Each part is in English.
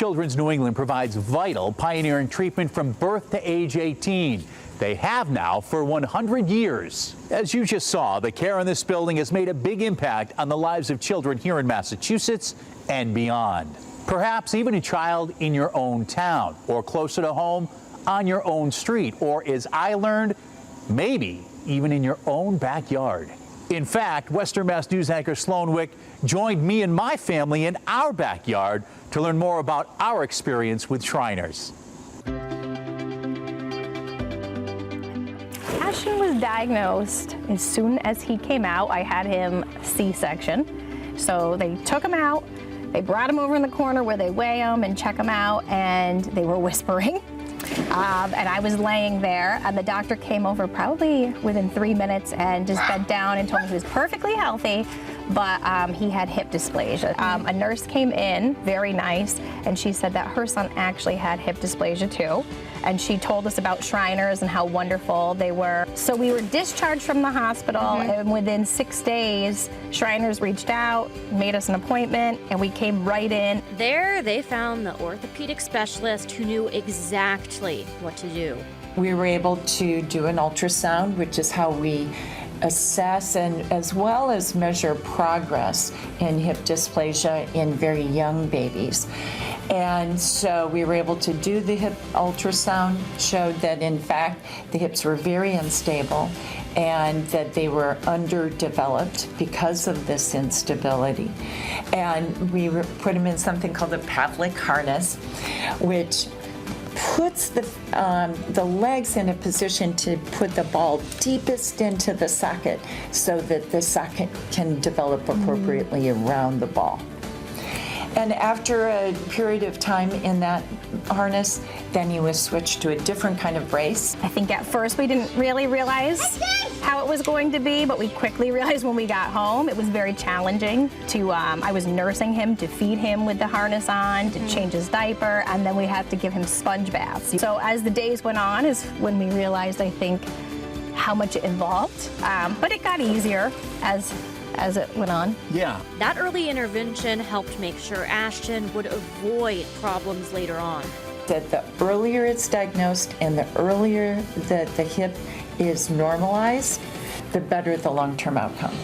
Children's New England provides vital, pioneering treatment from birth to age 18. They have now for 100 years. As you just saw, the care in this building has made a big impact on the lives of children here in Massachusetts and beyond. Perhaps even a child in your own town, or closer to home, on your own street, or, as I learned, maybe even in your own backyard. In fact, Western Mass News anchor Sloan Wick joined me and my family in our backyard to learn more about our experience with Shriners. Ashton was diagnosed as soon as he came out. I had him C-section. So they took him out, they brought him over in the corner where they weigh him and check him out, and they were whispering. And I was laying there, and the doctor came over probably within 3 minutes and just bent down and told me he was perfectly healthy, but he had hip dysplasia. A nurse came in, very nice, and she said that her son actually had hip dysplasia too. And she told us about Shriners and how wonderful they were. So we were discharged from the hospital, and within 6 days, Shriners reached out, made us an appointment, and we came right in. There, they found the orthopedic specialist who knew exactly what to do. We were able to do an ultrasound, which is how we assess and as well as measure progress in hip dysplasia in very young babies. And so we were able to do the hip ultrasound, showed that in fact the hips were very unstable and that they were underdeveloped because of this instability. And we put them in something called a Pavlik harness, which puts the legs in a position to put the ball deepest into the socket so that the socket can develop appropriately around the ball. And after a period of time in that harness, then he was switched to a different kind of brace. I think at first we didn't really realize how it was going to be, but we quickly realized when we got home it was very challenging to, I was nursing him to feed him with the harness on, to change his diaper, and then we had to give him sponge baths. So as the days went on is when we realized, I think, how much it involved, but it got easier as it went on. Yeah. That early intervention helped make sure Ashton would avoid problems later on. That the earlier it's diagnosed and the earlier that the hip is normalized, the better the long-term outcome.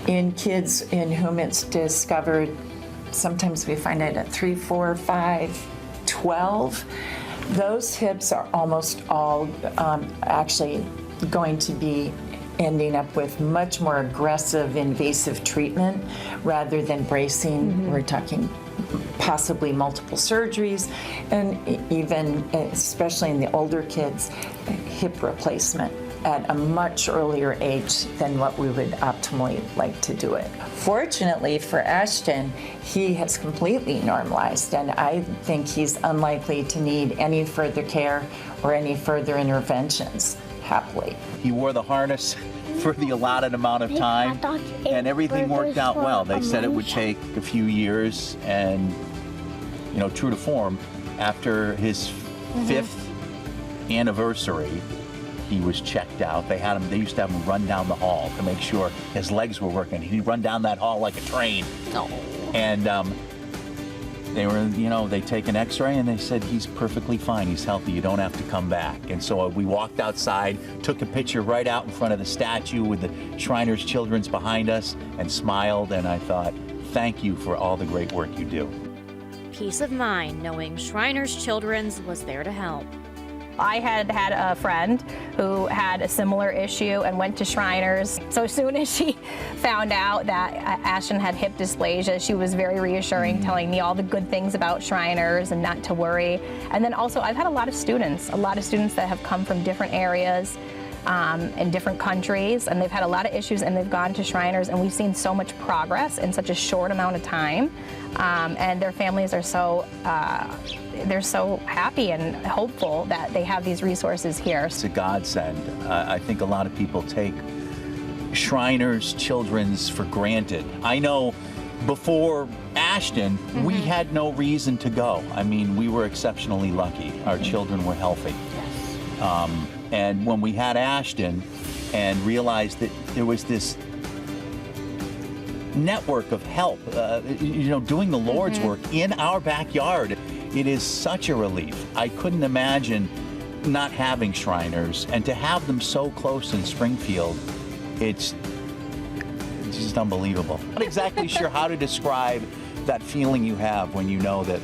In kids in whom it's discovered, sometimes we find it at 3, 4, 5, 12, those hips are almost all actually going to be ending up with much more aggressive, invasive treatment rather than bracing. We're talking possibly multiple surgeries, and even, especially in the older kids, hip replacement at a much earlier age than what we would optimally like to do it. Fortunately for Ashton, he has completely normalized, and I think he's unlikely to need any further care or any further interventions, happily. He wore the harness for the allotted amount of time, and everything worked out well. They said it would take a few years, and, you know, true to form, after his 5th anniversary, he was checked out. They used to have him run down the hall to make sure his legs were working. He'd run down that hall like a train. And they take an x-ray and they said, he's perfectly fine, he's healthy, you don't have to come back. And so we walked outside, took a picture right out in front of the statue with the Shriners Children's behind us, and smiled, and I thought, thank you for all the great work you do. Peace of mind knowing Shriners Children's was there to help. I had a friend who had a similar issue and went to Shriners. So as soon as she found out that Ashton had hip dysplasia, she was very reassuring, telling me all the good things about Shriners and not to worry. And then also I've had a lot of students that have come from different areas in different countries, and they've had a lot of issues, and they've gone to Shriners, and we've seen so much progress in such a short amount of time, and their families are so they're so happy and hopeful that they have these resources here. It's a godsend. I think a lot of people take Shriners Children's for granted. I know before Ashton, we had no reason to go. I mean, we were exceptionally lucky. Our children were healthy. And when we had Ashton and realized that there was this network of help, doing the Lord's work in our backyard, It is such a relief. I couldn't imagine not having Shriners, and to have them so close in Springfield, it's just unbelievable. Not exactly sure how to describe that feeling you have when you know that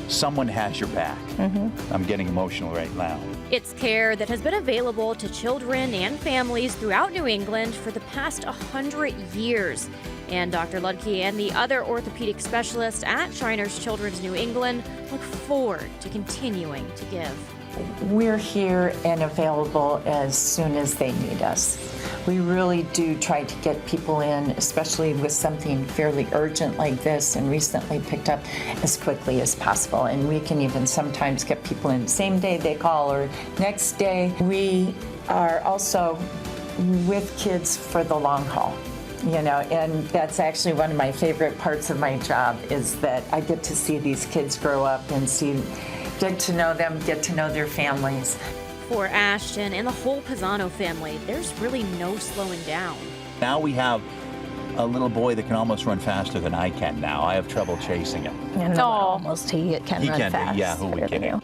someone has your back. I'm getting emotional right now. It's care that has been available to children and families throughout New England for the past 100 years. And Dr. Ludke and the other orthopedic specialists at Shriners Children's New England look forward to continuing to give. We're here and available as soon as they need us. We really do try to get people in, especially with something fairly urgent like this and recently picked up, as quickly as possible. And we can even sometimes get people in the same day they call or next day. We are also with kids for the long haul. You know, and that's actually one of my favorite parts of my job, is that I get to see these kids grow up and get to know them, get to know their families. For Ashton and the whole Pisano family, there's really no slowing down. Now we have a little boy that can almost run faster than I can now. I have trouble chasing him. And almost he can run fast. Yeah, who are we kidding?